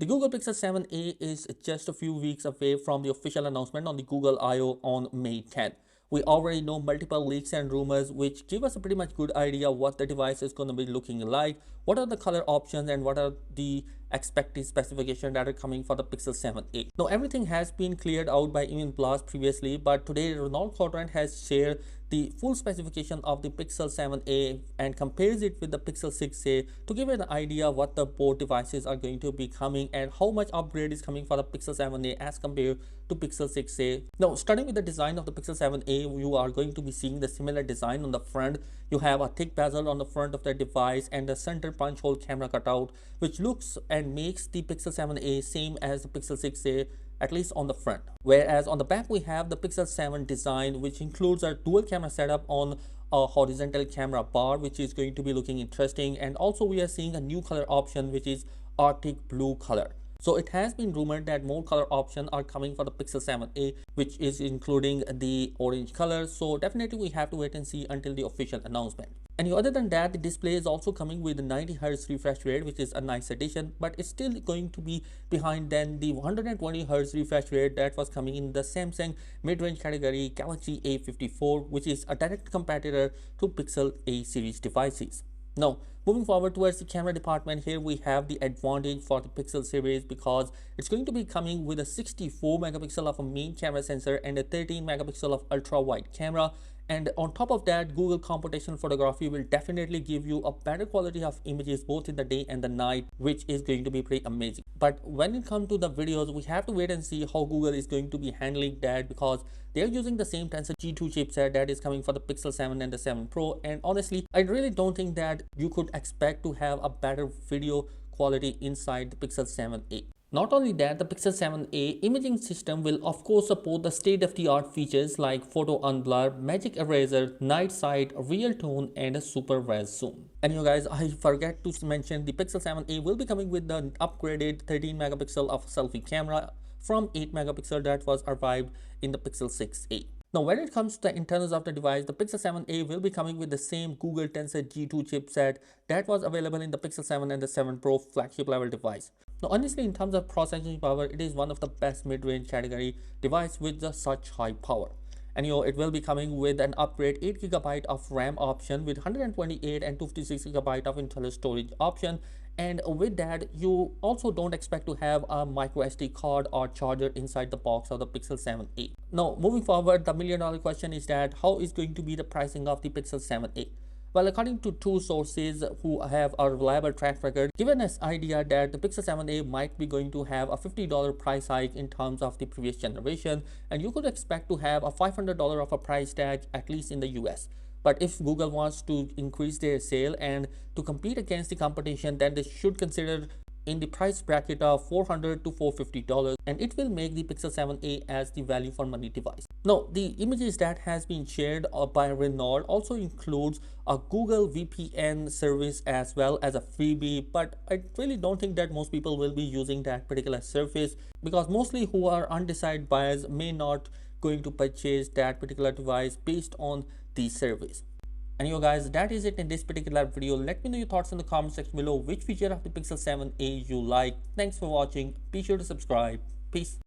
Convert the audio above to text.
The Google Pixel 7a is just a few weeks away from the official announcement on the Google I/O on May 10th. We already know multiple leaks and rumors which give us a pretty much good idea what the device is going to be looking like, what are the color options, and what are the expected specifications that are coming for the Pixel 7a. Now everything has been cleared out by Email Blast previously, but today Ronald Cotrand has shared the full specification of the Pixel 7a and compares it with the Pixel 6a to give an idea what the both devices are going to be coming and how much upgrade is coming for the Pixel 7a as compared to Pixel 6a. Now starting with the design of the Pixel 7a, you are going to be seeing the similar design on the front. You have a thick bezel on the front of the device and a center punch hole camera cutout, which looks and makes the Pixel 7a same as the Pixel 6a, at least on the front. Whereas on the back we have the Pixel 7 design, which includes a dual camera setup on a horizontal camera bar, which is going to be looking interesting. And also we are seeing a new color option, which is Arctic blue color. So it has been rumored that more color options are coming for the Pixel 7a, which is including the orange color. So definitely we have to wait and see until the official announcement. And other than that, the display is also coming with the 90Hz refresh rate, which is a nice addition, but it's still going to be behind than the 120Hz refresh rate that was coming in the Samsung mid-range category Galaxy A54, which is a direct competitor to Pixel A series devices. Now, moving forward towards the camera department, here we have the advantage for the Pixel series because it's going to be coming with a 64 megapixel of a main camera sensor and a 13 megapixel of ultra wide camera. And on top of that, Google computational photography will definitely give you a better quality of images both in the day and the night, which is going to be pretty amazing. But when it comes to the videos, we have to wait and see how Google is going to be handling that because they're using the same TANSAFTECH G2 chipset that is coming for the Pixel 7 and the 7 Pro. And honestly, I really don't think that you could expect to have a better video quality inside the Pixel 7a. Not only that, the Pixel 7a imaging system will of course support the state-of-the-art features like photo unblur, magic eraser, night sight, real tone, and a super res zoom. And you guys, I forget to mention the Pixel 7a will be coming with the upgraded 13 megapixel of selfie camera from 8 megapixel that was arrived in the Pixel 6a. Now, when it comes to the internals of the device, the Pixel 7a will be coming with the same Google TANSAFTECH G2 chipset that was available in the Pixel 7 and the 7 Pro flagship level device. Now, honestly, in terms of processing power, it is one of the best mid-range category device with such high power. And it will be coming with an upgrade 8GB of RAM option with 128 and 256GB of internal storage option. And with that, you also don't expect to have a micro SD card or charger inside the box of the Pixel 7a. Now, moving forward, the million-dollar question is that how is going to be the pricing of the Pixel 7a? Well, according to two sources who have a reliable track record, given us idea that the Pixel 7a might be going to have a $50 price hike in terms of the previous generation, and you could expect to have a $500 of a price tag at least in the US. But if Google wants to increase their sale and to compete against the competition, then they should consider in the price bracket of $400 to $450, and it will make the Pixel 7a as the value for money device. Now, the images that has been shared by Renault also includes a Google VPN service as well as a freebie, but I really don't think that most people will be using that particular service because mostly who are undecided buyers may not going to purchase that particular device based on the service. And you guys, that is it in this particular video. Let me know your thoughts in the comment section below. Which feature of the Pixel 7a you like? Thanks for watching. Be sure to subscribe. Peace.